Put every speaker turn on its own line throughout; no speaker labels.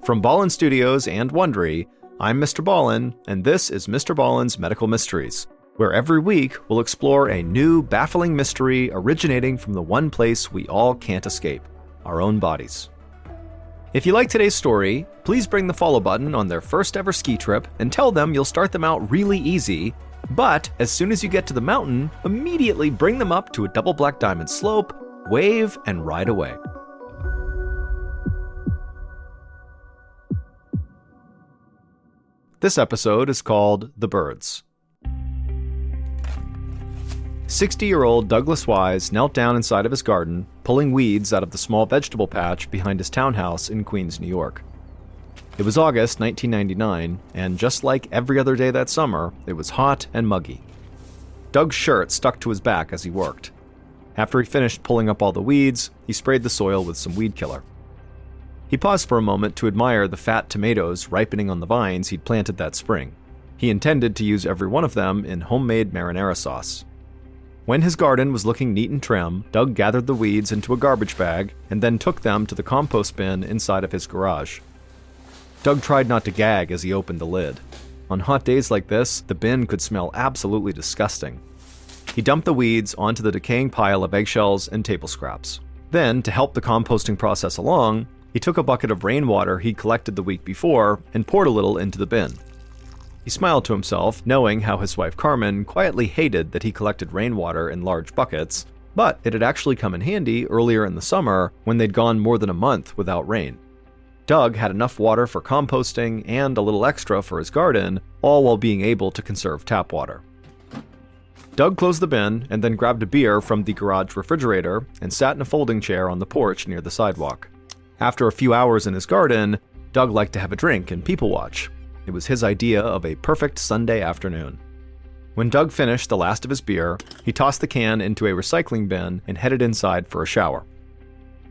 From Ballin Studios and Wondery, I'm Mr. Ballin, and this is Mr. Ballen's Medical Mysteries, where every week we'll explore a new, baffling mystery originating from the one place we all can't escape, our own bodies. If you like today's story, please bring the follow button on their first ever ski trip and tell them you'll start them out really easy, but as soon as you get to the mountain, immediately bring them up to a double black diamond slope, wave, and ride away. This episode is called The Birds. 60-year-old Douglas Wise knelt down inside of his garden, pulling weeds out of the small vegetable patch behind his townhouse in Queens, New York. It was August 1999, and just like every other day that summer, it was hot and muggy. Doug's shirt stuck to his back as he worked. After he finished pulling up all the weeds, he sprayed the soil with some weed killer. He paused for a moment to admire the fat tomatoes ripening on the vines he'd planted that spring. He intended to use every one of them in homemade marinara sauce. When his garden was looking neat and trim, Doug gathered the weeds into a garbage bag and then took them to the compost bin inside of his garage. Doug tried not to gag as he opened the lid. On hot days like this, the bin could smell absolutely disgusting. He dumped the weeds onto the decaying pile of eggshells and table scraps. Then, to help the composting process along, he took a bucket of rainwater he'd collected the week before and poured a little into the bin. He smiled to himself, knowing how his wife Carmen quietly hated that he collected rainwater in large buckets, but it had actually come in handy earlier in the summer when they'd gone more than a month without rain. Doug had enough water for composting and a little extra for his garden, all while being able to conserve tap water. Doug closed the bin and then grabbed a beer from the garage refrigerator and sat in a folding chair on the porch near the sidewalk. After a few hours in his garden, Doug liked to have a drink and people watch. It was his idea of a perfect Sunday afternoon. When Doug finished the last of his beer, he tossed the can into a recycling bin and headed inside for a shower.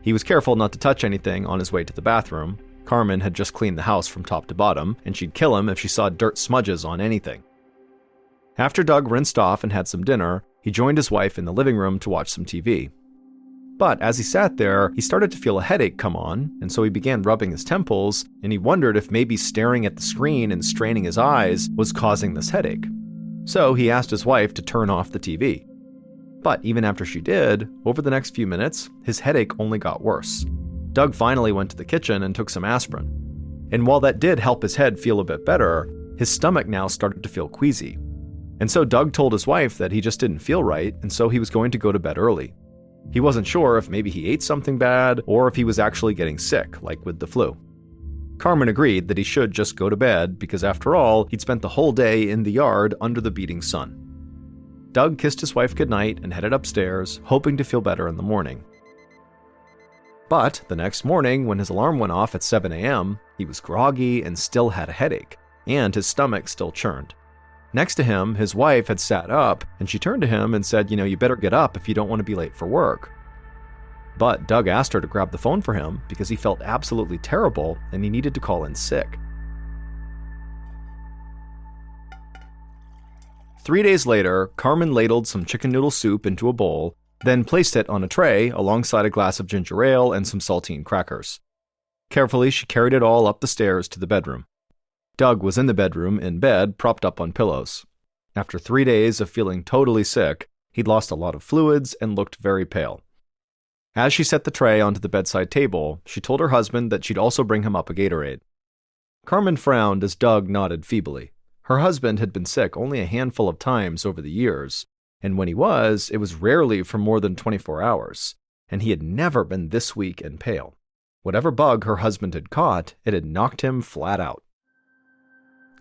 He was careful not to touch anything on his way to the bathroom. Carmen had just cleaned the house from top to bottom, and she'd kill him if she saw dirt smudges on anything. After Doug rinsed off and had some dinner, he joined his wife in the living room to watch some TV. But as he sat there, he started to feel a headache come on, and so he began rubbing his temples, and he wondered if maybe staring at the screen and straining his eyes was causing this headache. So he asked his wife to turn off the TV. But even after she did, over the next few minutes, his headache only got worse. Doug finally went to the kitchen and took some aspirin. And while that did help his head feel a bit better, his stomach now started to feel queasy. And so Doug told his wife that he just didn't feel right, and so he was going to go to bed early. He wasn't sure if maybe he ate something bad or if he was actually getting sick, like with the flu. Carmen agreed that he should just go to bed because after all, he'd spent the whole day in the yard under the beating sun. Doug kissed his wife goodnight and headed upstairs, hoping to feel better in the morning. But the next morning, when his alarm went off at 7 a.m., he was groggy and still had a headache, and his stomach still churned. Next to him, his wife had sat up, and she turned to him and said, you better get up if you don't want to be late for work. But Doug asked her to grab the phone for him because he felt absolutely terrible and he needed to call in sick. 3 days later, Carmen ladled some chicken noodle soup into a bowl, then placed it on a tray alongside a glass of ginger ale and some saltine crackers. Carefully, she carried it all up the stairs to the bedroom. Doug was in the bedroom, in bed, propped up on pillows. After 3 days of feeling totally sick, he'd lost a lot of fluids and looked very pale. As she set the tray onto the bedside table, she told her husband that she'd also bring him up a Gatorade. Carmen frowned as Doug nodded feebly. Her husband had been sick only a handful of times over the years, and when he was, it was rarely for more than 24 hours, and he had never been this weak and pale. Whatever bug her husband had caught, it had knocked him flat out.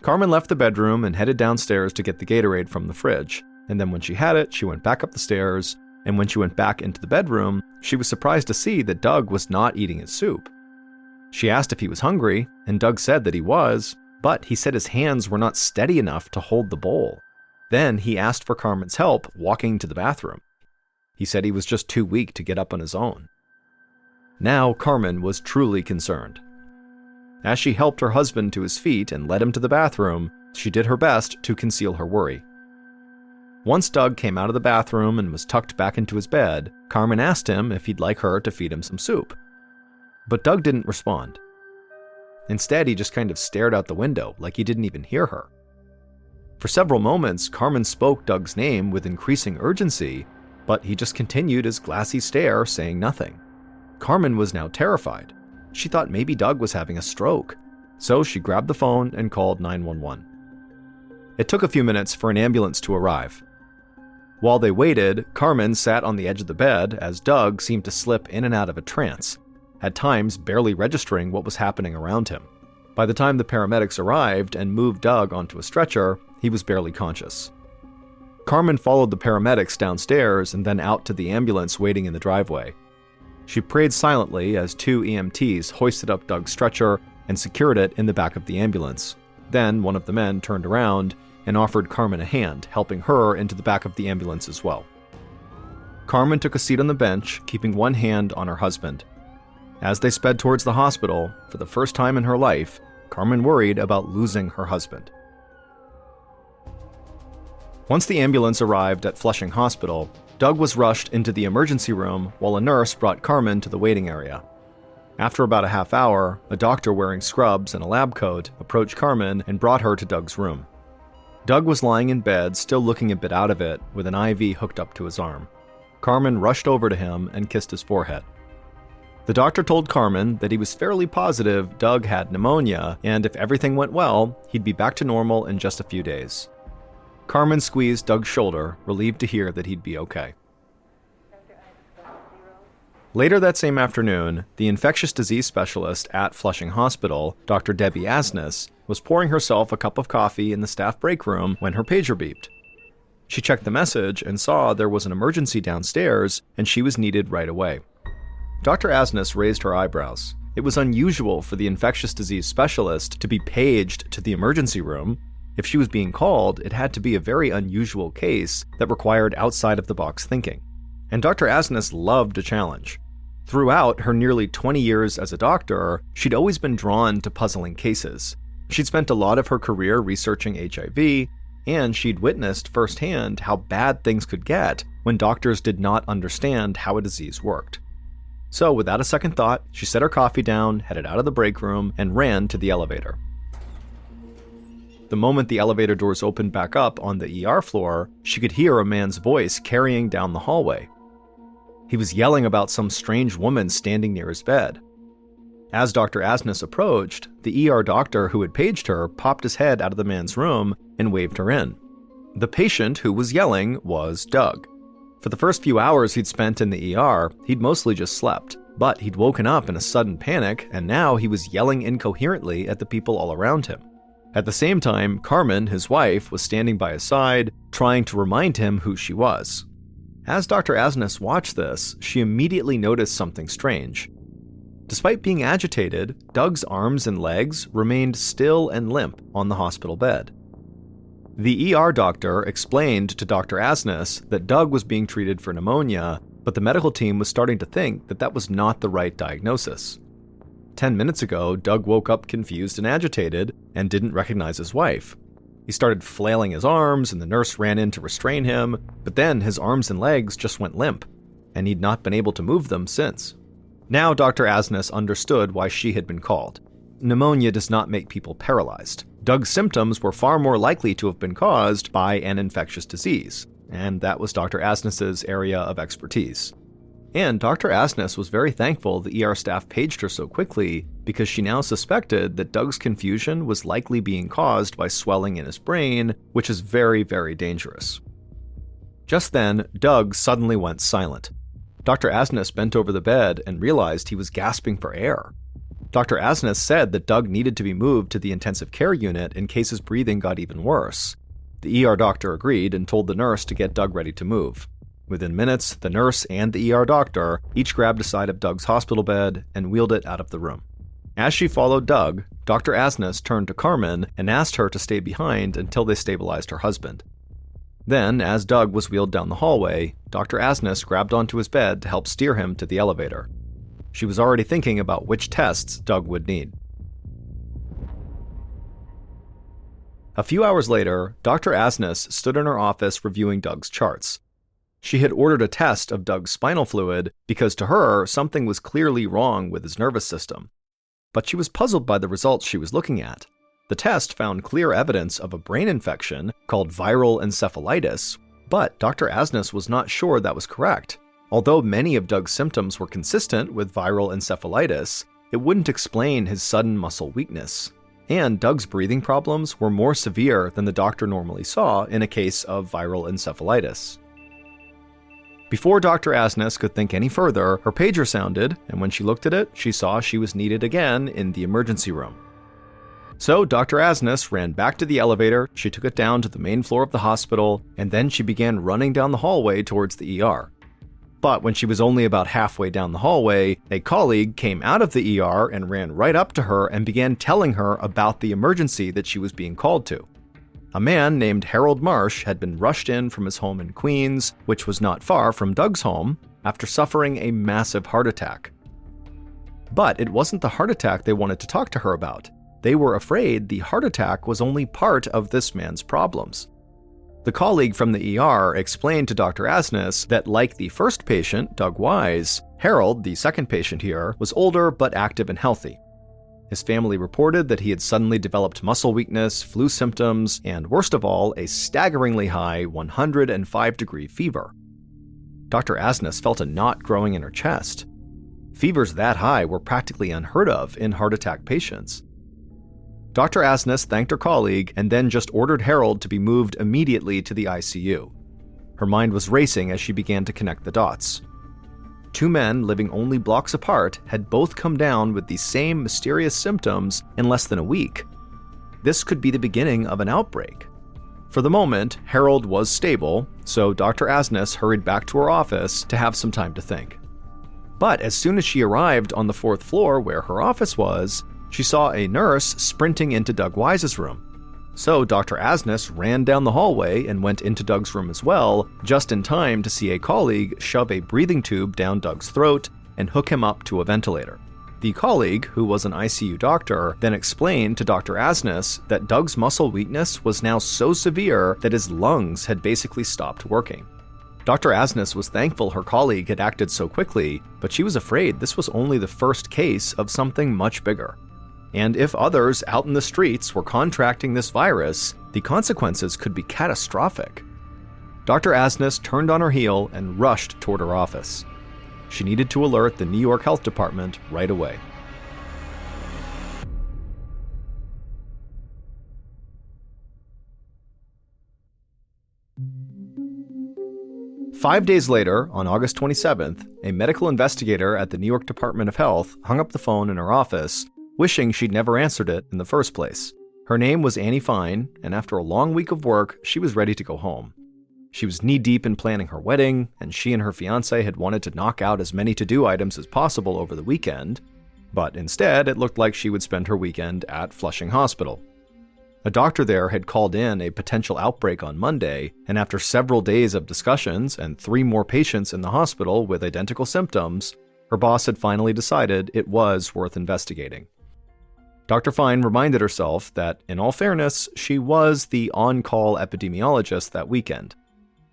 Carmen left the bedroom and headed downstairs to get the Gatorade from the fridge, and then when she had it, she went back up the stairs, and when she went back into the bedroom, she was surprised to see that Doug was not eating his soup. She asked if he was hungry, and Doug said that he was, but he said his hands were not steady enough to hold the bowl. Then he asked for Carmen's help walking to the bathroom. He said he was just too weak to get up on his own. Now Carmen was truly concerned. As she helped her husband to his feet and led him to the bathroom, she did her best to conceal her worry. Once Doug came out of the bathroom and was tucked back into his bed, Carmen asked him if he'd like her to feed him some soup. But Doug didn't respond. Instead, he just kind of stared out the window like he didn't even hear her. For several moments, Carmen spoke Doug's name with increasing urgency, but he just continued his glassy stare, saying nothing. Carmen was now terrified. She thought maybe Doug was having a stroke, so she grabbed the phone and called 911. It took a few minutes for an ambulance to arrive. While they waited, Carmen sat on the edge of the bed as Doug seemed to slip in and out of a trance, at times barely registering what was happening around him. By the time the paramedics arrived and moved Doug onto a stretcher, he was barely conscious. Carmen followed the paramedics downstairs and then out to the ambulance waiting in the driveway. She prayed silently as 2 EMTs hoisted up Doug's stretcher and secured it in the back of the ambulance. Then one of the men turned around and offered Carmen a hand, helping her into the back of the ambulance as well. Carmen took a seat on the bench, keeping one hand on her husband. As they sped towards the hospital, for the first time in her life, Carmen worried about losing her husband. Once the ambulance arrived at Flushing Hospital, Doug was rushed into the emergency room while a nurse brought Carmen to the waiting area. After about a half hour, a doctor wearing scrubs and a lab coat approached Carmen and brought her to Doug's room. Doug was lying in bed, still looking a bit out of it, with an IV hooked up to his arm. Carmen rushed over to him and kissed his forehead. The doctor told Carmen that he was fairly positive Doug had pneumonia, and if everything went well, he'd be back to normal in just a few days. Carmen squeezed Doug's shoulder, relieved to hear that he'd be okay. Later that same afternoon, the infectious disease specialist at Flushing Hospital, Dr. Debbie Asnes, was pouring herself a cup of coffee in the staff break room when her pager beeped. She checked the message and saw there was an emergency downstairs and she was needed right away. Dr. Asnes raised her eyebrows. It was unusual for the infectious disease specialist to be paged to the emergency room. If she was being called, it had to be a very unusual case that required outside-of-the-box thinking. And Dr. Asnes loved a challenge. Throughout her nearly 20 years as a doctor, she'd always been drawn to puzzling cases. She'd spent a lot of her career researching HIV, and she'd witnessed firsthand how bad things could get when doctors did not understand how a disease worked. So without a second thought, she set her coffee down, headed out of the break room, and ran to the elevator. The moment the elevator doors opened back up on the ER floor, she could hear a man's voice carrying down the hallway. He was yelling about some strange woman standing near his bed. As Dr. Asnes approached, the ER doctor who had paged her popped his head out of the man's room and waved her in. The patient who was yelling was Doug. For the first few hours he'd spent in the ER, he'd mostly just slept, but he'd woken up in a sudden panic, and now he was yelling incoherently at the people all around him. At the same time, Carmen, his wife, was standing by his side, trying to remind him who she was. As Dr. Asnes watched this, she immediately noticed something strange. Despite being agitated, Doug's arms and legs remained still and limp on the hospital bed. The ER doctor explained to Dr. Asnes that Doug was being treated for pneumonia, but the medical team was starting to think that that was not the right diagnosis. 10 minutes ago, Doug woke up confused and agitated and didn't recognize his wife. He started flailing his arms and the nurse ran in to restrain him, but then his arms and legs just went limp, and he'd not been able to move them since. Now Dr. Asnes understood why she had been called. Pneumonia does not make people paralyzed. Doug's symptoms were far more likely to have been caused by an infectious disease, and that was Dr. Asnes's area of expertise. And Dr. Asnes was very thankful the ER staff paged her so quickly because she now suspected that Doug's confusion was likely being caused by swelling in his brain, which is very, very dangerous. Just then, Doug suddenly went silent. Dr. Asnes bent over the bed and realized he was gasping for air. Dr. Asnes said that Doug needed to be moved to the intensive care unit in case his breathing got even worse. The ER doctor agreed and told the nurse to get Doug ready to move. Within minutes, the nurse and the ER doctor each grabbed a side of Doug's hospital bed and wheeled it out of the room. As she followed Doug, Dr. Asnes turned to Carmen and asked her to stay behind until they stabilized her husband. Then, as Doug was wheeled down the hallway, Dr. Asnes grabbed onto his bed to help steer him to the elevator. She was already thinking about which tests Doug would need. A few hours later, Dr. Asnes stood in her office reviewing Doug's charts. She had ordered a test of Doug's spinal fluid because to her, something was clearly wrong with his nervous system. but she was puzzled by the results she was looking at. The test found clear evidence of a brain infection called viral encephalitis, but Dr. Asnes was not sure that was correct. Although many of Doug's symptoms were consistent with viral encephalitis, it wouldn't explain his sudden muscle weakness. And Doug's breathing problems were more severe than the doctor normally saw in a case of viral encephalitis. Before Dr. Asnes could think any further, her pager sounded, and when she looked at it, she saw she was needed again in the emergency room. So Dr. Asnes ran back to the elevator, she took it down to the main floor of the hospital, and then she began running down the hallway towards the ER. But when she was only about halfway down the hallway, a colleague came out of the ER and ran right up to her and began telling her about the emergency that she was being called to. A man named Harold Marsh had been rushed in from his home in Queens, which was not far from Doug's home, after suffering a massive heart attack. But it wasn't the heart attack they wanted to talk to her about. They were afraid the heart attack was only part of this man's problems. The colleague from the ER explained to Dr. Asnes that, like the first patient, Doug Wise, Harold, the second patient here, was older but active and healthy. His family reported that he had suddenly developed muscle weakness, flu symptoms, and worst of all, a staggeringly high 105-degree fever. Dr. Asnes felt a knot growing in her chest. Fevers that high were practically unheard of in heart attack patients. Dr. Asnes thanked her colleague and then just ordered Harold to be moved immediately to the ICU. Her mind was racing as she began to connect the dots. Two men living only blocks apart had both come down with the same mysterious symptoms in less than a week. This could be the beginning of an outbreak. For the moment, Harold was stable, so Dr. Asnes hurried back to her office to have some time to think. But as soon as she arrived on the 4th floor where her office was, she saw a nurse sprinting into Doug Wise's room. So Dr. Asnes ran down the hallway and went into Doug's room as well, just in time to see a colleague shove a breathing tube down Doug's throat and hook him up to a ventilator. The colleague, who was an ICU doctor, then explained to Dr. Asnes that Doug's muscle weakness was now so severe that his lungs had basically stopped working. Dr. Asnes was thankful her colleague had acted so quickly, but she was afraid this was only the first case of something much bigger. And if others out in the streets were contracting this virus, the consequences could be catastrophic. Dr. Asnes turned on her heel and rushed toward her office. She needed to alert the New York Health Department right away. Five days later, on August 27th, a medical investigator at the New York Department of Health hung up the phone in her office, wishing she'd never answered it in the first place. Her name was Annie Fine, and after a long week of work, she was ready to go home. She was knee-deep in planning her wedding, and she and her fiancé had wanted to knock out as many to-do items as possible over the weekend, but instead it looked like she would spend her weekend at Flushing Hospital. A doctor there had called in a potential outbreak on Monday, and after several days of discussions and 3 more patients in the hospital with identical symptoms, her boss had finally decided it was worth investigating. Dr. Fine reminded herself that, in all fairness, she was the on-call epidemiologist that weekend.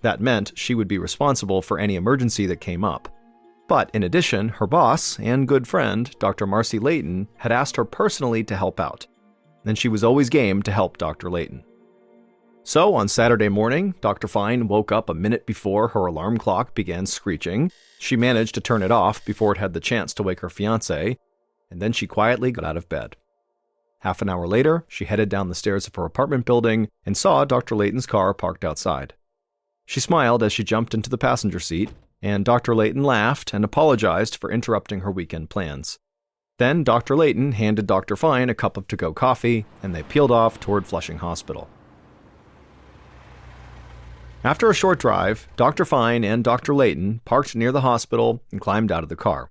That meant she would be responsible for any emergency that came up. But in addition, her boss and good friend, Dr. Marcy Layton, had asked her personally to help out, and she was always game to help Dr. Layton. So on Saturday morning, Dr. Fine woke up a minute before her alarm clock began screeching. She managed to turn it off before it had the chance to wake her fiancé, and then she quietly got out of bed. Half an hour later, she headed down the stairs of her apartment building and saw Dr. Layton's car parked outside. She smiled as she jumped into the passenger seat, and Dr. Layton laughed and apologized for interrupting her weekend plans. Then Dr. Layton handed Dr. Fine a cup of to-go coffee, and they peeled off toward Flushing Hospital. After a short drive, Dr. Fine and Dr. Layton parked near the hospital and climbed out of the car.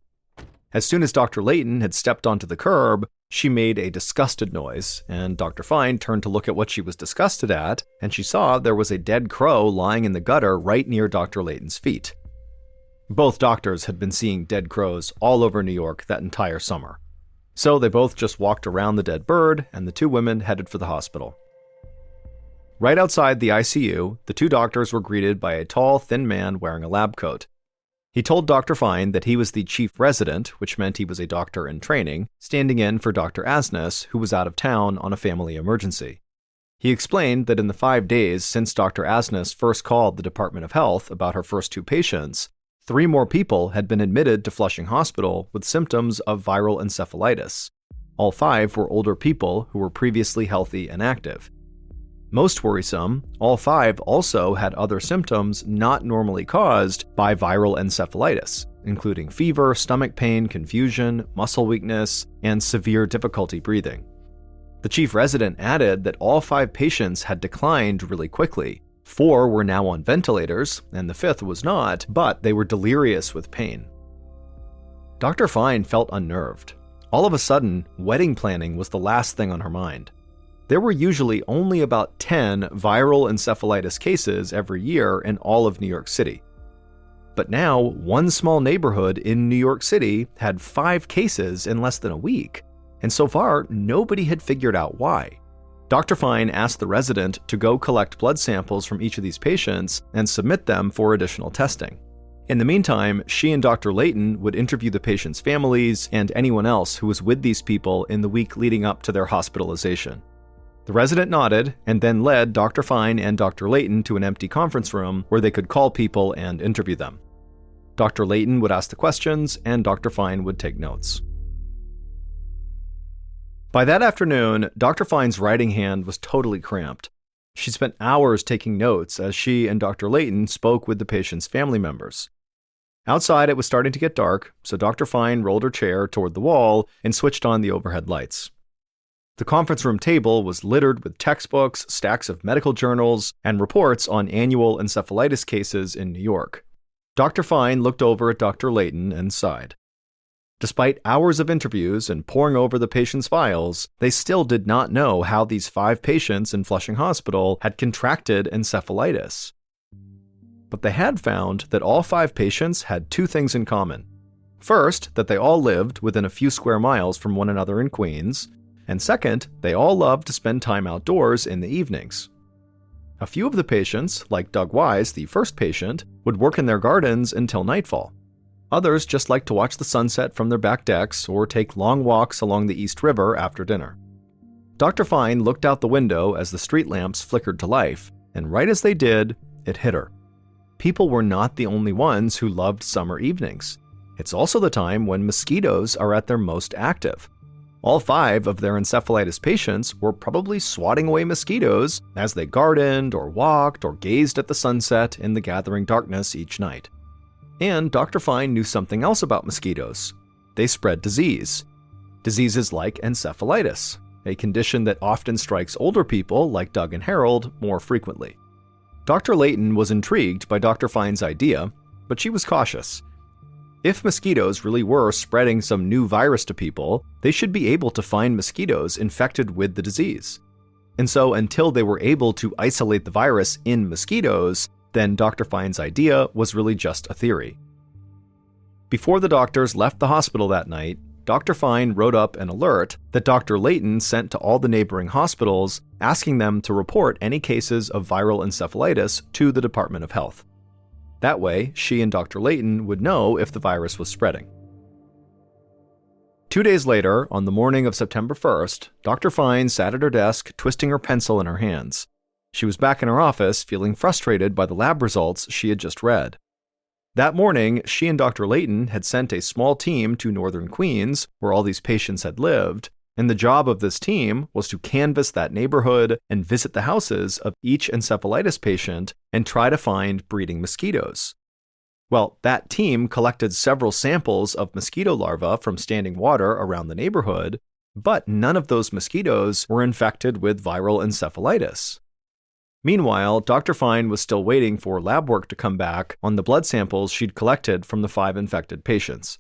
As soon as Dr. Layton had stepped onto the curb, she made a disgusted noise, and Dr. Fine turned to look at what she was disgusted at, and she saw there was a dead crow lying in the gutter right near Dr. Layton's feet. Both doctors had been seeing dead crows all over New York that entire summer. So they both just walked around the dead bird, and the 2 women headed for the hospital. Right outside the ICU, the 2 doctors were greeted by a tall, thin man wearing a lab coat. He told Dr. Fine that he was the chief resident, which meant he was a doctor in training, standing in for Dr. Asnes, who was out of town on a family emergency. He explained that in the 5 days since Dr. Asnes first called the Department of Health about her first 2 patients, 3 more people had been admitted to Flushing Hospital with symptoms of viral encephalitis. All 5 were older people who were previously healthy and active. Most worrisome, all 5 also had other symptoms not normally caused by viral encephalitis, including fever, stomach pain, confusion, muscle weakness, and severe difficulty breathing. The chief resident added that all 5 patients had declined really quickly. 4 were now on ventilators, and the 5th was not, but they were delirious with pain. Dr. Fine felt unnerved. All of a sudden, wedding planning was the last thing on her mind. There were usually only about 10 viral encephalitis cases every year in all of New York City. But now, one small neighborhood in New York City had 5 cases in less than a week, and so far, nobody had figured out why. Dr. Fine asked the resident to go collect blood samples from each of these patients and submit them for additional testing. In the meantime, she and Dr. Layton would interview the patients' families and anyone else who was with these people in the week leading up to their hospitalization. The resident nodded and then led Dr. Fine and Dr. Layton to an empty conference room where they could call people and interview them. Dr. Layton would ask the questions and Dr. Fine would take notes. By that afternoon, Dr. Fine's writing hand was totally cramped. She spent hours taking notes as she and Dr. Layton spoke with the patient's family members. Outside, it was starting to get dark, so Dr. Fine rolled her chair toward the wall and switched on the overhead lights. The conference room table was littered with textbooks, stacks of medical journals, and reports on annual encephalitis cases in New York. Dr. Fine looked over at Dr. Layton and sighed. Despite hours of interviews and poring over the patients' files, they still did not know how these 5 patients in Flushing Hospital had contracted encephalitis. But they had found that all 5 patients had 2 things in common. First, that they all lived within a few square miles from one another in Queens, and second, they all loved to spend time outdoors in the evenings. A few of the patients, like Doug Wise, the first patient, would work in their gardens until nightfall. Others just liked to watch the sunset from their back decks or take long walks along the East River after dinner. Dr. Fine looked out the window as the street lamps flickered to life, and right as they did, it hit her. People were not the only ones who loved summer evenings. It's also the time when mosquitoes are at their most active. All 5 of their encephalitis patients were probably swatting away mosquitoes as they gardened or walked or gazed at the sunset in the gathering darkness each night. And Dr. Fine knew something else about mosquitoes. They spread disease. Diseases like encephalitis, a condition that often strikes older people like Doug and Harold more frequently. Dr. Layton was intrigued by Dr. Fine's idea, but she was cautious. If mosquitoes really were spreading some new virus to people, they should be able to find mosquitoes infected with the disease. And so until they were able to isolate the virus in mosquitoes, then Dr. Fine's idea was really just a theory. Before the doctors left the hospital that night, Dr. Fine wrote up an alert that Dr. Layton sent to all the neighboring hospitals, asking them to report any cases of viral encephalitis to the Department of Health. That way, she and Dr. Layton would know if the virus was spreading. 2 days later, on the morning of September 1st, Dr. Fine sat at her desk, twisting her pencil in her hands. She was back in her office, feeling frustrated by the lab results she had just read. That morning, she and Dr. Layton had sent a small team to northern Queens, where all these patients had lived, and the job of this team was to canvass that neighborhood and visit the houses of each encephalitis patient and try to find breeding mosquitoes. Well, that team collected several samples of mosquito larvae from standing water around the neighborhood, but none of those mosquitoes were infected with viral encephalitis. Meanwhile, Dr. Fine was still waiting for lab work to come back on the blood samples she'd collected from the 5 infected patients.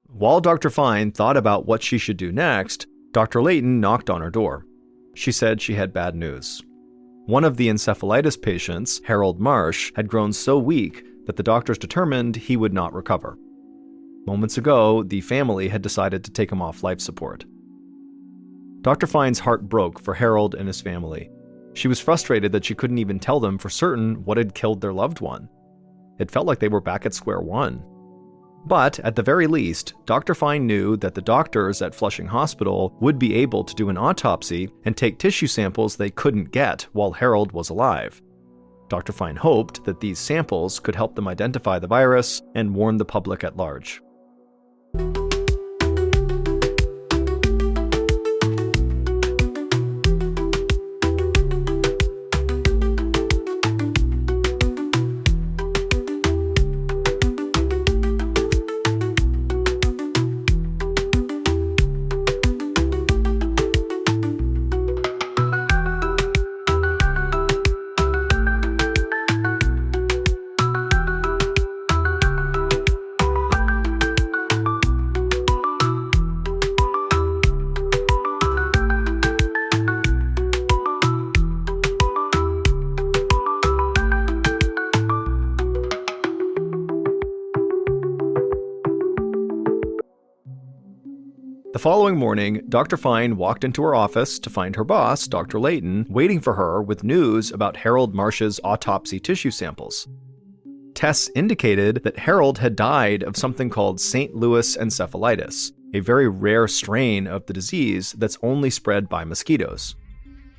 While Dr. Fine thought about what she should do next, Dr. Layton knocked on her door. She said she had bad news. One of the encephalitis patients, Harold Marsh, had grown so weak that the doctors determined he would not recover. Moments ago, the family had decided to take him off life support. Dr. Fine's heart broke for Harold and his family. She was frustrated that she couldn't even tell them for certain what had killed their loved one. It felt like they were back at square one. But at the very least, Dr. Fine knew that the doctors at Flushing Hospital would be able to do an autopsy and take tissue samples they couldn't get while Harold was alive. Dr. Fine hoped that these samples could help them identify the virus and warn the public at large. The following morning, Dr. Fine walked into her office to find her boss, Dr. Layton, waiting for her with news about Harold Marsh's autopsy tissue samples. Tests indicated that Harold had died of something called St. Louis encephalitis, a very rare strain of the disease that's only spread by mosquitoes.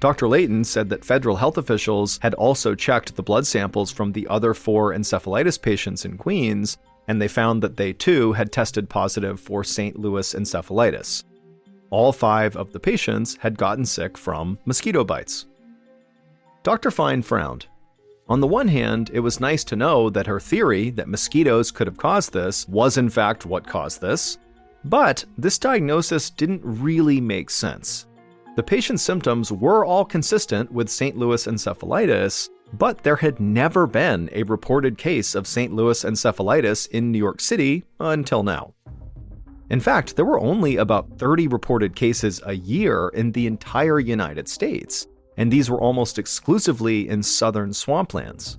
Dr. Layton said that federal health officials had also checked the blood samples from the other 4 encephalitis patients in Queens, and they found that they too had tested positive for St. Louis encephalitis. All 5 of the patients had gotten sick from mosquito bites. Dr. Fine frowned. On the one hand, it was nice to know that her theory that mosquitoes could have caused this was in fact what caused this, but this diagnosis didn't really make sense. The patient's symptoms were all consistent with St. Louis encephalitis, but there had never been a reported case of St. Louis encephalitis in New York City until now. In fact, there were only about 30 reported cases a year in the entire United States, and these were almost exclusively in southern swamplands.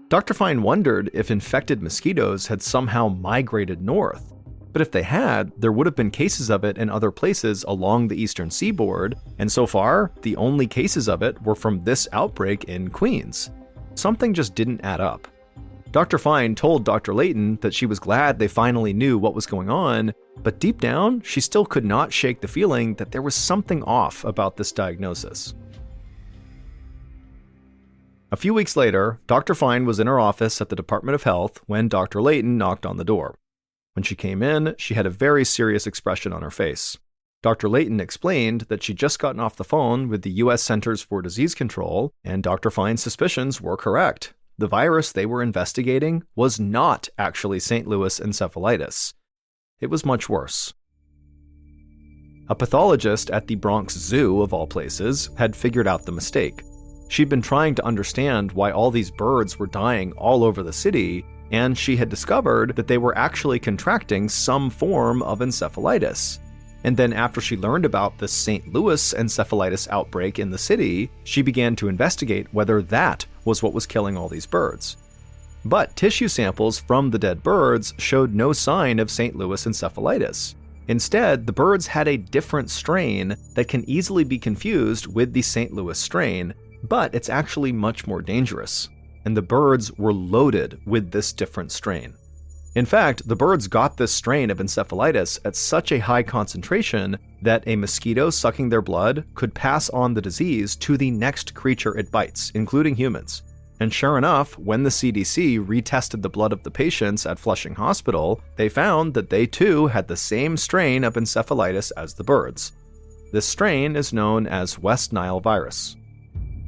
Dr. Fine wondered if infected mosquitoes had somehow migrated north, but if they had, there would have been cases of it in other places along the eastern seaboard, and so far, the only cases of it were from this outbreak in Queens. Something just didn't add up. Dr. Fine told Dr. Layton that she was glad they finally knew what was going on, but deep down, she still could not shake the feeling that there was something off about this diagnosis. A few weeks later, Dr. Fine was in her office at the Department of Health when Dr. Layton knocked on the door. When she came in, she had a very serious expression on her face. Dr. Layton explained that she'd just gotten off the phone with the U.S. Centers for Disease Control, and Dr. Fine's suspicions were correct. The virus they were investigating was not actually St. Louis encephalitis. It was much worse. A pathologist at the Bronx Zoo, of all places, had figured out the mistake. She'd been trying to understand why all these birds were dying all over the city, and she had discovered that they were actually contracting some form of encephalitis. And then after she learned about the St. Louis encephalitis outbreak in the city, she began to investigate whether that was what was killing all these birds. But tissue samples from the dead birds showed no sign of St. Louis encephalitis. Instead, the birds had a different strain that can easily be confused with the St. Louis strain, but it's actually much more dangerous. And the birds were loaded with this different strain. In fact, the birds got this strain of encephalitis at such a high concentration that a mosquito sucking their blood could pass on the disease to the next creature it bites, including humans. And sure enough, when the CDC retested the blood of the patients at Flushing Hospital, they found that they too had the same strain of encephalitis as the birds. This strain is known as West Nile virus.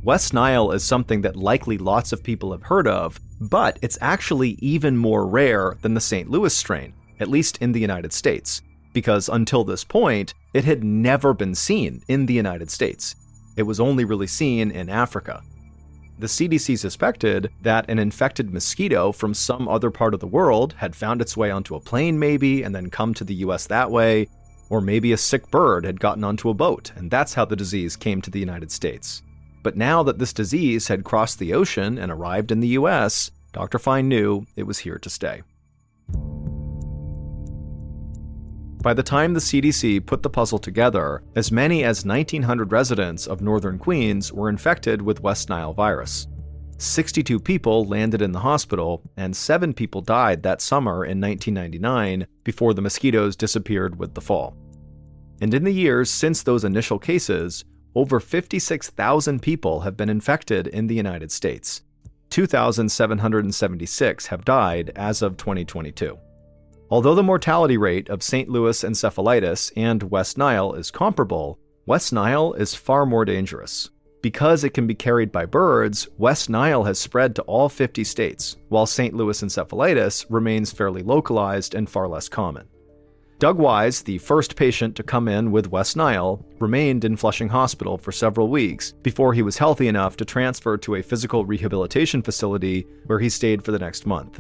West Nile is something that likely lots of people have heard of, but it's actually even more rare than the St. Louis strain, at least in the United States, because until this point, it had never been seen in the United States. It was only really seen in Africa. The CDC suspected that an infected mosquito from some other part of the world had found its way onto a plane maybe, and then come to the US that way, or maybe a sick bird had gotten onto a boat, and that's how the disease came to the United States. But now that this disease had crossed the ocean and arrived in the US, Dr. Fine knew it was here to stay. By the time the CDC put the puzzle together, as many as 1,900 residents of northern Queens were infected with West Nile virus. 62 people landed in the hospital, and 7 people died that summer in 1999 before the mosquitoes disappeared with the fall. And in the years since those initial cases, over 56,000 people have been infected in the United States. 2,776 have died as of 2022. Although the mortality rate of St. Louis encephalitis and West Nile is comparable, West Nile is far more dangerous. Because it can be carried by birds, West Nile has spread to all 50 states, while St. Louis encephalitis remains fairly localized and far less common. Doug Wise, the first patient to come in with West Nile, remained in Flushing Hospital for several weeks before he was healthy enough to transfer to a physical rehabilitation facility where he stayed for the next month.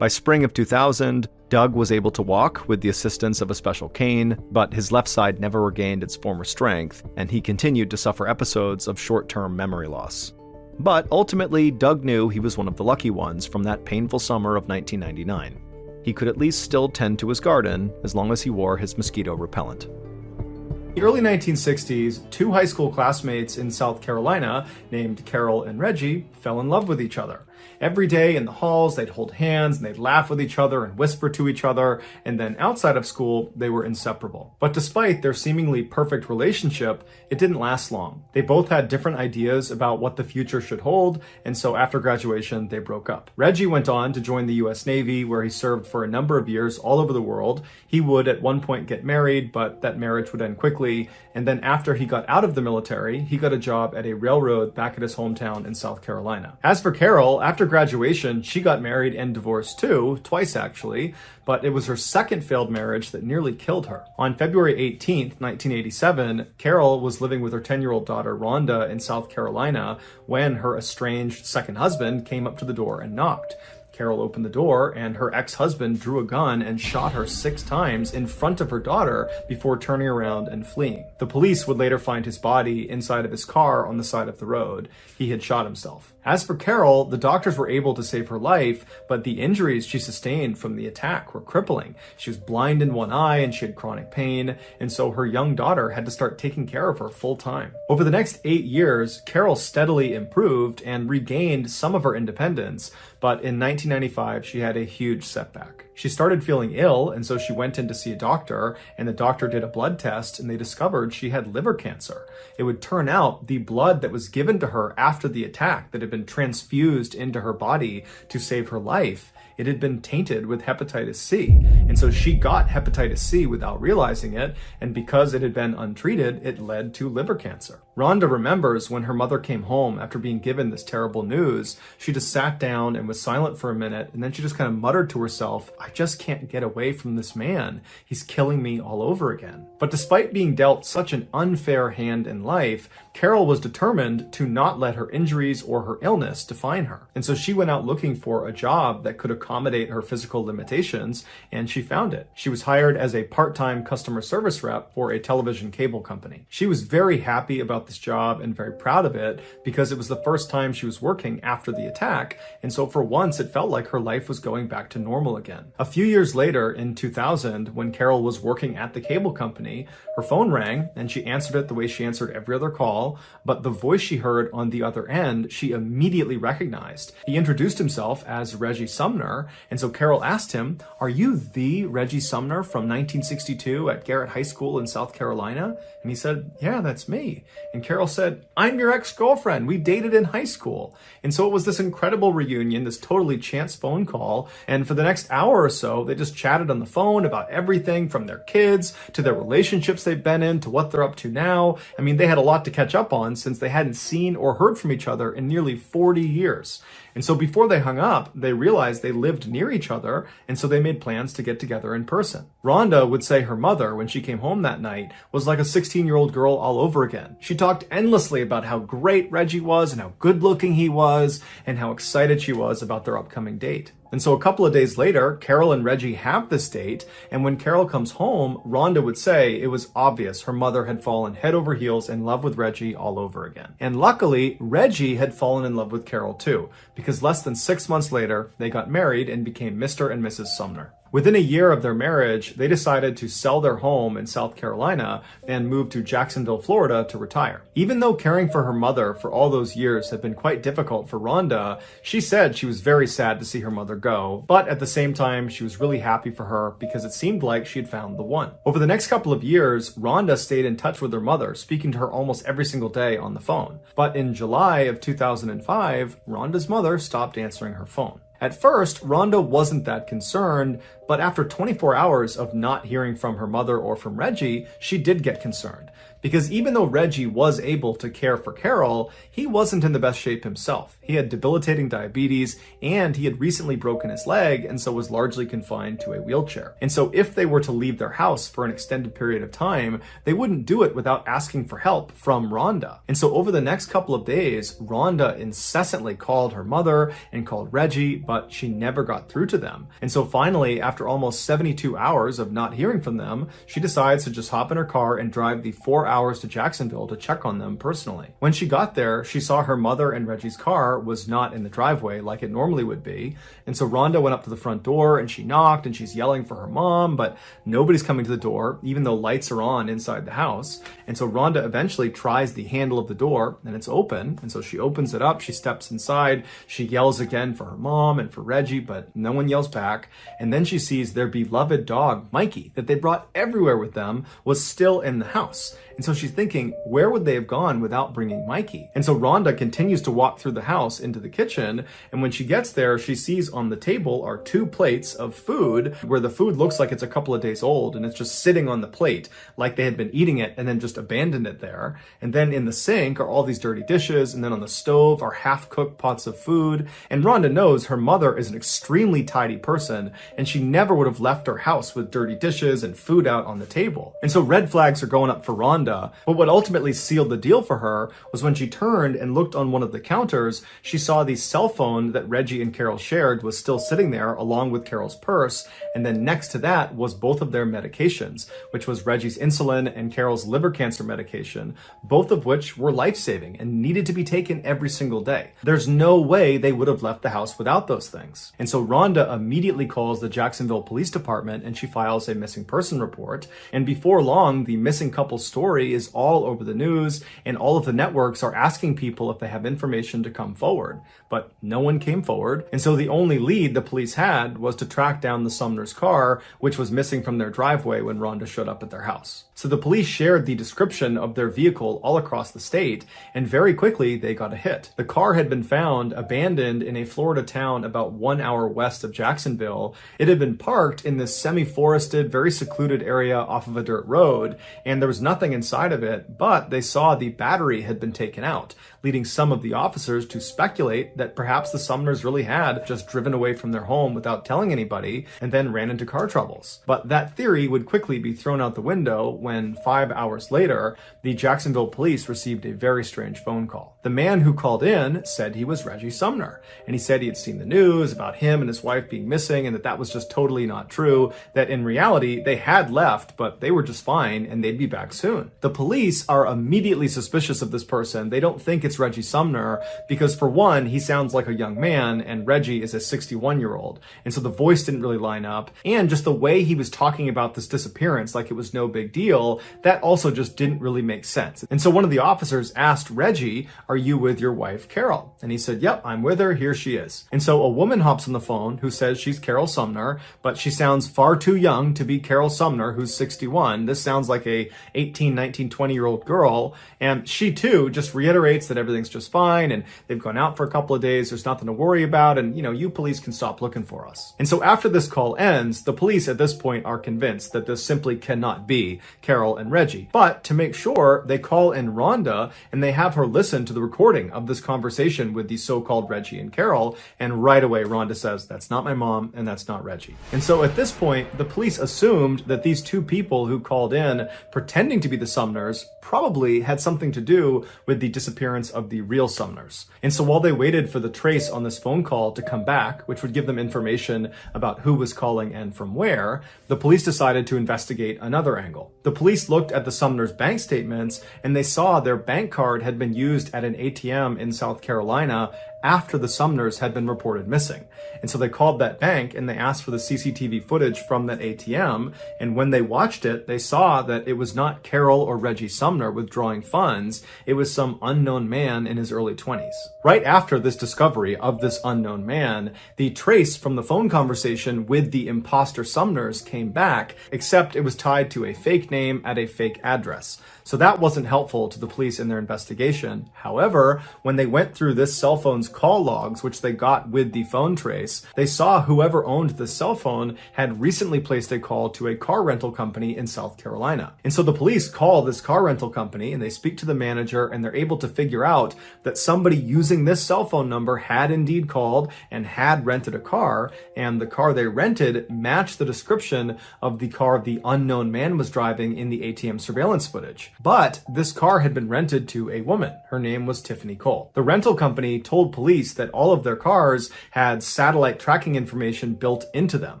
By spring of 2000, Doug was able to walk with the assistance of a special cane, but his left side never regained its former strength, and he continued to suffer episodes of short-term memory loss. But ultimately, Doug knew he was one of the lucky ones from that painful summer of 1999. He could at least still tend to his garden as long as he wore his mosquito repellent. In the early 1960s, 2 high school classmates in South Carolina named Carol and Reggie fell in love with each other. Every day in the halls, they'd hold hands and they'd laugh with each other and whisper to each other, and then outside of school, they were inseparable. But despite their seemingly perfect relationship, it didn't last long. They both had different ideas about what the future should hold, and so after graduation, they broke up. Reggie went on to join the US Navy, where he served for a number of years all over the world. He would at one point get married, but that marriage would end quickly, and then after he got out of the military, he got a job at a railroad back at his hometown in South Carolina. As for Carol, after graduation, she got married and divorced too, twice actually, but it was her second failed marriage that nearly killed her. On February 18th, 1987, Carol was living with her 10-year-old daughter Rhonda in South Carolina when her estranged second husband came up to the door and knocked. Carol opened the door, and her ex-husband drew a gun and shot her 6 times in front of her daughter before turning around and fleeing. The police would later find his body inside of his car on the side of the road. He had shot himself. As for Carol, the doctors were able to save her life, but the injuries she sustained from the attack were crippling. She was blind in one eye and she had chronic pain, and so her young daughter had to start taking care of her full time. Over the next 8 years, Carol steadily improved and regained some of her independence, but in 1995, she had a huge setback. She started feeling ill, and so she went in to see a doctor, and the doctor did a blood test, and they discovered she had liver cancer. It would turn out the blood that was given to her after the attack, that had been transfused into her body to save her life, it had been tainted with hepatitis C. And so she got hepatitis C without realizing it, and because it had been untreated, it led to liver cancer. Rhonda remembers when her mother came home after being given this terrible news, she just sat down and was silent for a minute, and then she just kind of muttered to herself, I just can't get away from this man. He's killing me all over again. But despite being dealt such an unfair hand in life, Carol was determined to not let her injuries or her illness define her. And so she went out looking for a job that could accommodate her physical limitations, and she found it. She was hired as a part-time customer service rep for a television cable company. She was very happy about this job and very proud of it because it was the first time she was working after the attack, and so for once it felt like her life was going back to normal again. A few years later, in 2000, when Carol was working at the cable company, her phone rang and she answered it the way she answered every other call, but the voice she heard on the other end, she immediately recognized. He introduced himself as Reggie Sumner, and so Carol asked him, are you the Reggie Sumner from 1962 at Garrett High School in South Carolina? And he said, yeah, that's me. And Carol said, I'm your ex-girlfriend. We dated in high school. And so it was this incredible reunion, this totally chance phone call. And for the next hour or so, they just chatted on the phone about everything from their kids to their relationships they've been in to what they're up to now. I mean, they had a lot to catch up on since they hadn't seen or heard from each other in nearly 40 years. And so before they hung up, they realized they lived near each other, and so they made plans to get together in person. Rhonda would say her mother, when she came home that night, was like a 16-year-old girl all over again. She talked endlessly about how great Reggie was and how good-looking he was and how excited she was about their upcoming date. And so a couple of days later, Carol and Reggie have this date, and when Carol comes home, Rhonda would say it was obvious her mother had fallen head over heels in love with Reggie all over again. And luckily, Reggie had fallen in love with Carol too, because less than 6 months later, they got married and became Mr. and Mrs. Sumner. Within a year of their marriage, they decided to sell their home in South Carolina and move to Jacksonville, Florida to retire. Even though caring for her mother for all those years had been quite difficult for Rhonda, she said she was very sad to see her mother go, but at the same time, she was really happy for her because it seemed like she had found the one. Over the next couple of years, Rhonda stayed in touch with her mother, speaking to her almost every single day on the phone. But in July of 2005, Rhonda's mother stopped answering her phone. At first, Rhonda wasn't that concerned, but after 24 hours of not hearing from her mother or from Reggie, she did get concerned. Because even though Reggie was able to care for Carol, he wasn't in the best shape himself. He had debilitating diabetes, and he had recently broken his leg, and so was largely confined to a wheelchair. And so if they were to leave their house for an extended period of time, they wouldn't do it without asking for help from Rhonda. And so over the next couple of days, Rhonda incessantly called her mother and called Reggie, but she never got through to them. And so finally, after almost 72 hours of not hearing from them, she decides to just hop in her car and drive the 4 hours to Jacksonville to check on them personally. When she got there, she saw her mother and Reggie's car was not in the driveway like it normally would be. And so Rhonda went up to the front door and she knocked and she's yelling for her mom, but nobody's coming to the door, even though lights are on inside the house. And so Rhonda eventually tries the handle of the door and it's open. And so she opens it up, she steps inside, she yells again for her mom and for Reggie, but no one yells back. And then she sees their beloved dog, Mikey, that they brought everywhere with them, was still in the house. And so she's thinking, where would they have gone without bringing Mikey? And so Rhonda continues to walk through the house into the kitchen. And when she gets there, she sees on the table are 2 plates of food where the food looks like it's a couple of days old and it's just sitting on the plate like they had been eating it and then just abandoned it there. And then in the sink are all these dirty dishes. And then on the stove are half-cooked pots of food. And Rhonda knows her mother is an extremely tidy person and she never would have left her house with dirty dishes and food out on the table. And so red flags are going up for Rhonda. But what ultimately sealed the deal for her was when she turned and looked on one of the counters, she saw the cell phone that Reggie and Carol shared was still sitting there along with Carol's purse. And then next to that was both of their medications, which was Reggie's insulin and Carol's liver cancer medication, both of which were life-saving and needed to be taken every single day. There's no way they would have left the house without those things. And so Rhonda immediately calls the Jacksonville Police Department and she files a missing person report. And before long, the missing couple's story is all over the news and all of the networks are asking people if they have information to come forward, but no one came forward. And so the only lead the police had was to track down the Sumner's car, which was missing from their driveway when Rhonda showed up at their house. So the police shared the description of their vehicle all across the state, and very quickly they got a hit. The car had been found abandoned in a Florida town about 1 hour west of Jacksonville. It had been parked in this semi-forested, very secluded area off of a dirt road, and there was nothing inside of it, but they saw the battery had been taken out, leading some of the officers to speculate that perhaps the Sumners really had just driven away from their home without telling anybody and then ran into car troubles. But that theory would quickly be thrown out the window when 5 hours later, the Jacksonville police received a very strange phone call. The man who called in said he was Reggie Sumner, and he said he had seen the news about him and his wife being missing and that was just totally not true, that in reality they had left, but they were just fine and they'd be back soon. The police are immediately suspicious of this person. They don't think it's Reggie Sumner because, for one, he sounds like a young man and Reggie is a 61-year-old. And so the voice didn't really line up. And just the way he was talking about this disappearance like it was no big deal, that also just didn't really make sense. And so one of the officers asked Reggie, "Are you with your wife, Carol?" And he said, "Yep, I'm with her. Here she is." And so a woman hops on the phone who says she's Carol Sumner, but she sounds far too young to be Carol Sumner, who's 61. This sounds like a 18, 19, 20-year-old girl. And she too just reiterates that everything's just fine and they've gone out for a couple of days. There's nothing to worry about. And, you police can stop looking for us. And so after this call ends, the police at this point are convinced that this simply cannot be Carol and Reggie. But to make sure, they call in Rhonda and they have her listen to the recording of this conversation with the so-called Reggie and Carol. And right away, Rhonda says, "That's not my mom and that's not Reggie." And so at this point, the police assumed that these two people who called in pretending to be the Sumners probably had something to do with the disappearance of the real Sumners. And so while they waited for the trace on this phone call to come back, which would give them information about who was calling and from where, the police decided to investigate another angle. The police looked at the Sumners' bank statements and they saw their bank card had been used at an ATM in South Carolina after the Sumners had been reported missing. And so they called that bank and they asked for the CCTV footage from that ATM. And when they watched it, they saw that it was not Carol or Reggie Sumner withdrawing funds. It was some unknown man in his early 20s. Right after this discovery of this unknown man, the trace from the phone conversation with the imposter Sumners came back, except it was tied to a fake name at a fake address. So that wasn't helpful to the police in their investigation. However, when they went through this cell phone's call logs, which they got with the phone trace, they saw whoever owned the cell phone had recently placed a call to a car rental company in South Carolina. And so the police call this car rental company and they speak to the manager and they're able to figure out that somebody using this cell phone number had indeed called and had rented a car, and the car they rented matched the description of the car the unknown man was driving in the ATM surveillance footage. But this car had been rented to a woman. Her name was Tiffany Cole. The rental company told police that all of their cars had satellite tracking information built into them.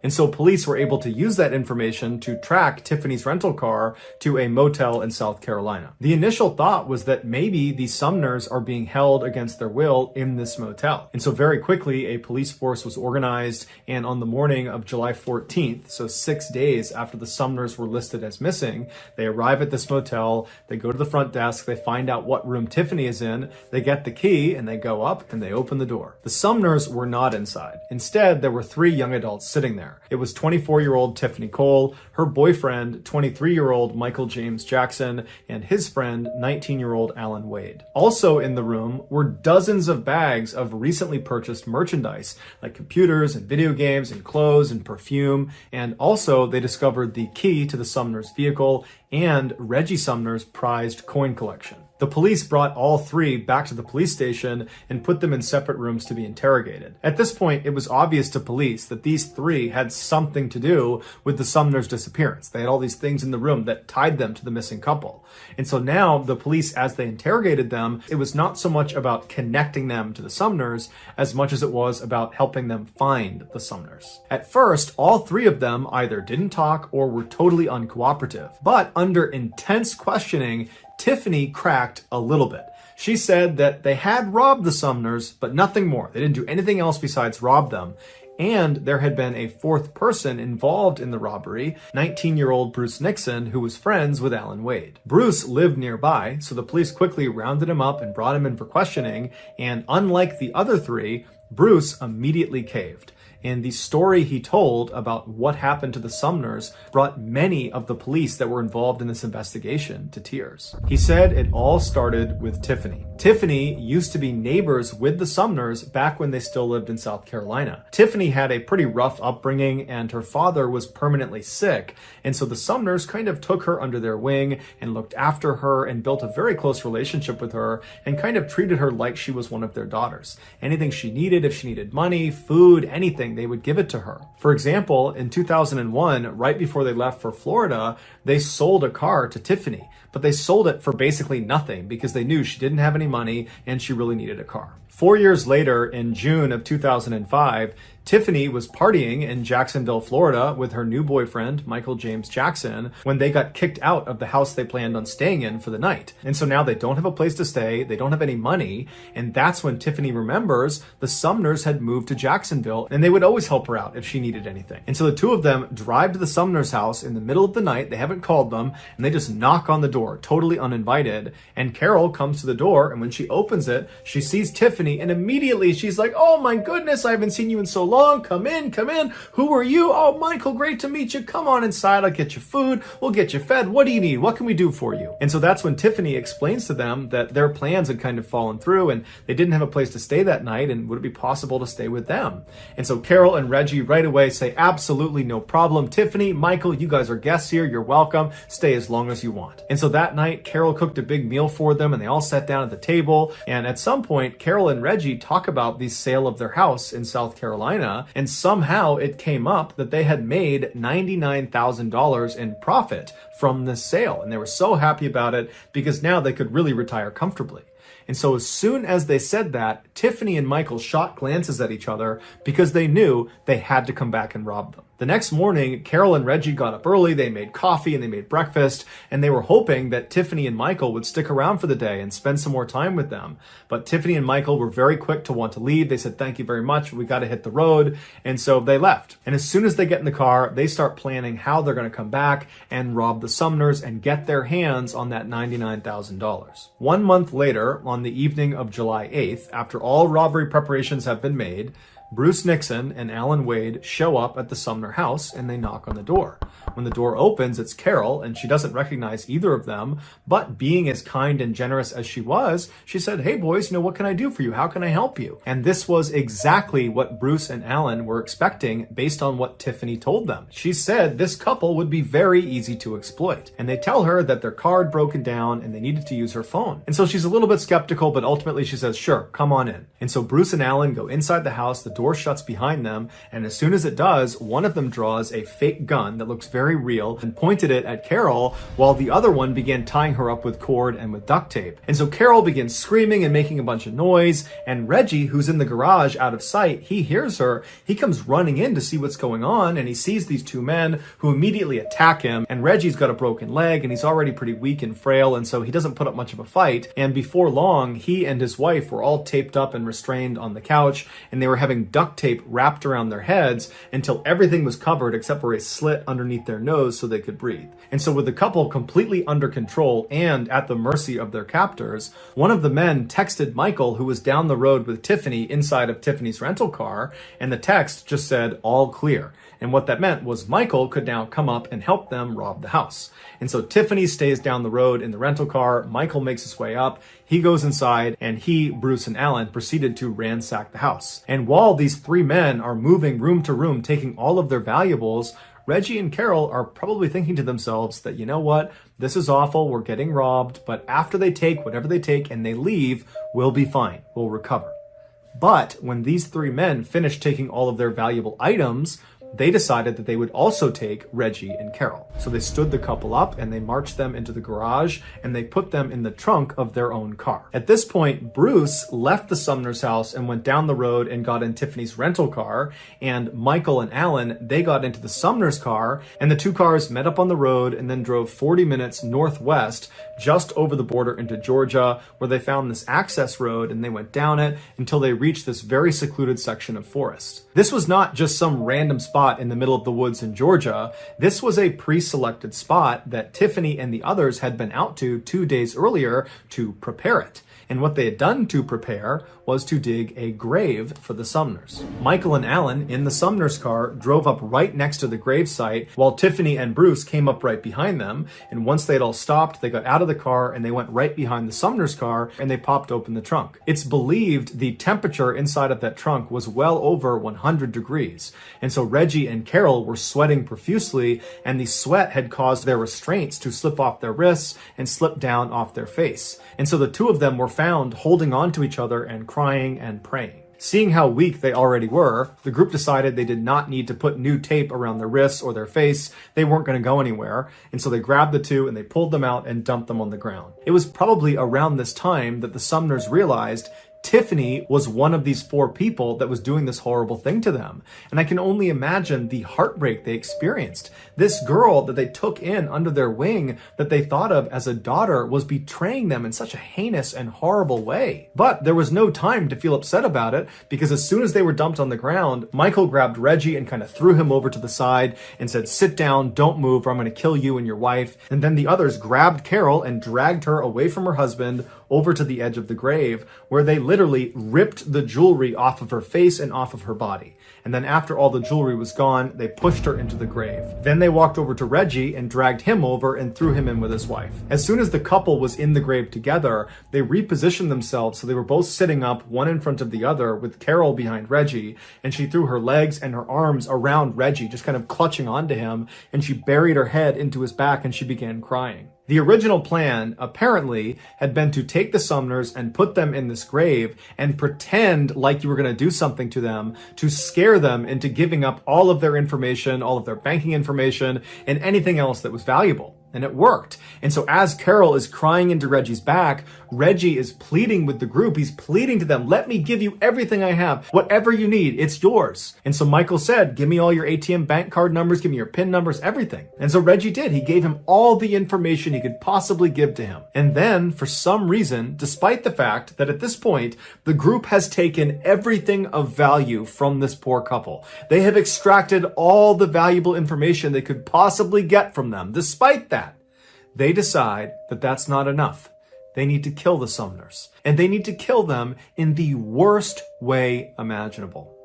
And so police were able to use that information to track Tiffany's rental car to a motel in South Carolina. The initial thought was that maybe the Sumners are being held against their will in this motel. And so very quickly, a police force was organized, and on the morning of July 14th, so 6 days after the Sumners were listed as missing, they arrive at this motel, they go to the front desk, they find out what room Tiffany is in, they get the key, and they go up and they open the door. The Sumners were not inside. Instead, there were 3 young adults sitting there. It was 24-year-old Tiffany Cole, her boyfriend, 23-year-old Michael James Jackson, and his friend, 19-year-old Alan Wade. Also in the room were dozens of bags of recently purchased merchandise, like computers and video games and clothes and perfume. And also they discovered the key to the Sumners' vehicle and Reggie Sumner's prized coin collection. The police brought all 3 back to the police station and put them in separate rooms to be interrogated. At this point, it was obvious to police that these 3 had something to do with the Sumners' disappearance. They had all these things in the room that tied them to the missing couple. And so now the police, as they interrogated them, it was not so much about connecting them to the Sumners as much as it was about helping them find the Sumners. At first, all 3 of them either didn't talk or were totally uncooperative. But under intense questioning, Tiffany cracked a little bit. She said that they had robbed the Sumners, but nothing more. They didn't do anything else besides rob them. And there had been a 4th person involved in the robbery, 19-year-old Bruce Nixon, who was friends with Alan Wade. Bruce lived nearby, so the police quickly rounded him up and brought him in for questioning, and unlike the other 3, Bruce immediately caved. And the story he told about what happened to the Sumners brought many of the police that were involved in this investigation to tears. He said it all started with Tiffany. Tiffany used to be neighbors with the Sumners back when they still lived in South Carolina. Tiffany had a pretty rough upbringing and her father was permanently sick. And so the Sumners kind of took her under their wing and looked after her and built a very close relationship with her and kind of treated her like she was one of their daughters. Anything she needed, if she needed money, food, anything, they would give it to her. For example, in 2001, right before they left for Florida, they sold a car to Tiffany, but they sold it for basically nothing because they knew she didn't have any money and she really needed a car. 4 years later, in June of 2005, Tiffany was partying in Jacksonville, Florida with her new boyfriend, Michael James Jackson, when they got kicked out of the house they planned on staying in for the night. And so now they don't have a place to stay, they don't have any money, and that's when Tiffany remembers the Sumners had moved to Jacksonville and they would always help her out if she needed anything. And so the 2 of them drive to the Sumners' house in the middle of the night, they haven't called them, and they just knock on the door, totally uninvited, and Carol comes to the door, and when she opens it, she sees Tiffany, and immediately she's like, "Oh my goodness, I haven't seen you in so long. Come in, come in. Who are you? Oh, Michael, great to meet you. Come on inside. I'll get you food. We'll get you fed. What do you need? What can we do for you?" And so that's when Tiffany explains to them that their plans had kind of fallen through and they didn't have a place to stay that night, and would it be possible to stay with them? And so Carol and Reggie right away say, "Absolutely no problem. Tiffany, Michael, you guys are guests here. You're welcome. Stay as long as you want." And so that night, Carol cooked a big meal for them and they all sat down at the table. And at some point, Carol and Reggie talk about the sale of their house in South Carolina, and somehow it came up that they had made $99,000 in profit from this sale. And they were so happy about it because now they could really retire comfortably. And so as soon as they said that, Tiffany and Michael shot glances at each other because they knew they had to come back and rob them. The next morning, Carol and Reggie got up early, they made coffee and they made breakfast, and they were hoping that Tiffany and Michael would stick around for the day and spend some more time with them. But Tiffany and Michael were very quick to want to leave. They said, "Thank you very much, we got to hit the road." And so they left. And as soon as they get in the car, they start planning how they're going to come back and rob the Sumners and get their hands on that $99,000. 1 month later, on the evening of July 8th, after all robbery preparations have been made, Bruce Nixon and Alan Wade show up at the Sumner house and they knock on the door. When the door opens, it's Carol, and she doesn't recognize either of them, but being as kind and generous as she was, she said, "Hey boys, what can I do for you? How can I help you?" And this was exactly what Bruce and Alan were expecting based on what Tiffany told them. She said this couple would be very easy to exploit. And they tell her that their car had broken down and they needed to use her phone. And so she's a little bit skeptical, but ultimately she says, "Sure, come on in." And so Bruce and Alan go inside the house, the door shuts behind them, and as soon as it does, one of them draws a fake gun that looks very real and pointed it at Carol, while the other one began tying her up with cord and with duct tape. And so Carol begins screaming and making a bunch of noise, and Reggie, who's in the garage out of sight, he hears her. He comes running in to see what's going on, and he sees these two men who immediately attack him, and Reggie's got a broken leg, and he's already pretty weak and frail, and so he doesn't put up much of a fight. And before long, he and his wife were all taped up and restrained on the couch, and they were having duct tape wrapped around their heads until everything was covered except for a slit underneath their nose so they could breathe. And so with the couple completely under control and at the mercy of their captors, one of the men texted Michael, who was down the road with Tiffany inside of Tiffany's rental car, and the text just said, "All clear." And what that meant was Michael could now come up and help them rob the house. And so Tiffany stays down the road in the rental car. Michael makes his way up. He goes inside, and he, Bruce, and Alan proceeded to ransack the house. And while these three men are moving room to room, taking all of their valuables, Reggie and Carol are probably thinking to themselves that, you know what, this is awful, we're getting robbed, but after they take whatever they take and they leave, we'll be fine, we'll recover. But when these three men finished taking all of their valuable items, they decided that they would also take Reggie and Carol. So they stood the couple up and they marched them into the garage and they put them in the trunk of their own car. At this point, Bruce left the Sumner's house and went down the road and got in Tiffany's rental car, and Michael and Alan, they got into the Sumner's car, and the two cars met up on the road and then drove 40 minutes northwest just over the border into Georgia, where they found this access road and they went down it until they reached this very secluded section of forest. This was not just some random spot in the middle of the woods in Georgia. This was a pre-selected spot that Tiffany and the others had been out to 2 days earlier to prepare it. And what they had done to prepare was to dig a grave for the Sumners. Michael and Alan in the Sumners car drove up right next to the grave site, while Tiffany and Bruce came up right behind them. And once they'd all stopped, they got out of the car and they went right behind the Sumners car and they popped open the trunk. It's believed the temperature inside of that trunk was well over 100 degrees. And so Reggie and Carol were sweating profusely, and the sweat had caused their restraints to slip off their wrists and slip down off their face. And so the two of them were found holding on to each other and crying and praying. Seeing how weak they already were, the group decided they did not need to put new tape around their wrists or their face. They weren't going to go anywhere. And so they grabbed the two and they pulled them out and dumped them on the ground. It was probably around this time that the Sumners realized Tiffany was one of these four people that was doing this horrible thing to them. And I can only imagine the heartbreak they experienced. This girl that they took in under their wing, that they thought of as a daughter, was betraying them in such a heinous and horrible way. But there was no time to feel upset about it, because as soon as they were dumped on the ground, Michael grabbed Reggie and kind of threw him over to the side and said, "Sit down, don't move, or I'm going to kill you and your wife." And then the others grabbed Carol and dragged her away from her husband over to the edge of the grave, where they literally ripped the jewelry off of her face and off of her body. And then after all the jewelry was gone, they pushed her into the grave. Then they walked over to Reggie and dragged him over and threw him in with his wife. As soon as the couple was in the grave together, they repositioned themselves so they were both sitting up, one in front of the other, with Carol behind Reggie, and she threw her legs and her arms around Reggie, just kind of clutching onto him, and she buried her head into his back and she began crying. The original plan, apparently, had been to take the Sumners and put them in this grave and pretend like you were going to do something to them, to scare them into giving up all of their information, all of their banking information, and anything else that was valuable. And it worked. And so as Carol is crying into Reggie's back, Reggie is pleading with the group. He's pleading to them, let me give you everything I have. Whatever you need, it's yours. And so Michael said, give me all your ATM bank card numbers, give me your PIN numbers, everything. And so Reggie did. He gave him all the information he could possibly give to him. And then, for some reason, despite the fact that at this point, the group has taken everything of value from this poor couple. They have extracted all the valuable information they could possibly get from them. Despite that, they decide that that's not enough. They need to kill the Sumners. And they need to kill them in the worst way imaginable.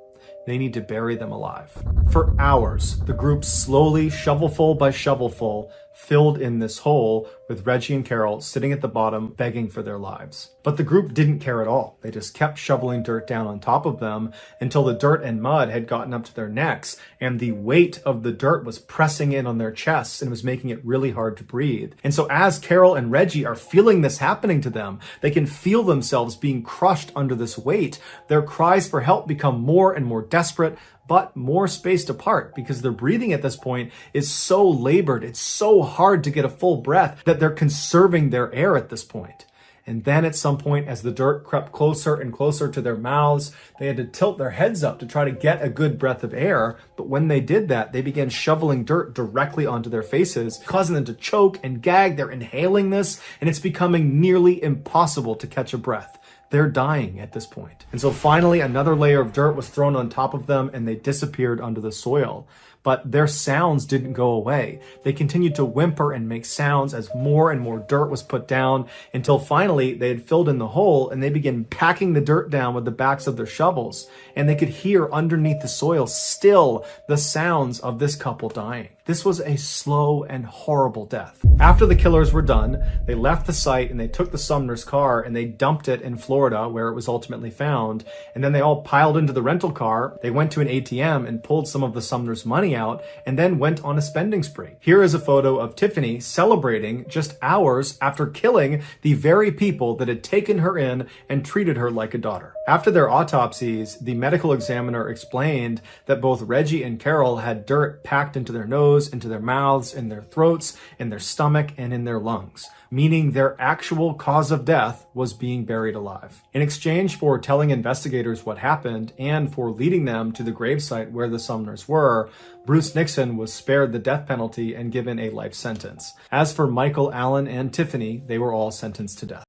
They need to bury them alive. For hours, the group slowly, shovelful by shovelful, filled in this hole with Reggie and Carol sitting at the bottom begging for their lives. But the group didn't care at all. They just kept shoveling dirt down on top of them until the dirt and mud had gotten up to their necks and the weight of the dirt was pressing in on their chests and was making it really hard to breathe. And so as Carol and Reggie are feeling this happening to them, they can feel themselves being crushed under this weight. Their cries for help become more and more desperate, but more spaced apart because their breathing at this point is so labored. It's so hard to get a full breath that they're conserving their air at this point. And then at some point, as the dirt crept closer and closer to their mouths, they had to tilt their heads up to try to get a good breath of air. But when they did that, they began shoveling dirt directly onto their faces, causing them to choke and gag. They're inhaling this, and it's becoming nearly impossible to catch a breath. They're dying at this point. And so finally, another layer of dirt was thrown on top of them and they disappeared under the soil. But their sounds didn't go away. They continued to whimper and make sounds as more and more dirt was put down until finally they had filled in the hole and they began packing the dirt down with the backs of their shovels. And they could hear underneath the soil still the sounds of this couple dying. This was a slow and horrible death. After the killers were done, they left the site and they took the Sumner's car and they dumped it in Florida where it was ultimately found. And then they all piled into the rental car. They went to an ATM and pulled some of the Sumner's money out and then went on a spending spree. Here is a photo of Tiffany celebrating just hours after killing the very people that had taken her in and treated her like a daughter. After their autopsies, the medical examiner explained that both Reggie and Carol had dirt packed into their nose, into their mouths, in their throats, in their stomach, and in their lungs, meaning their actual cause of death was being buried alive. In exchange for telling investigators what happened and for leading them to the gravesite where the Sumners were, Bruce Nixon was spared the death penalty and given a life sentence. As for Michael, Alan, and Tiffany, they were all sentenced to death.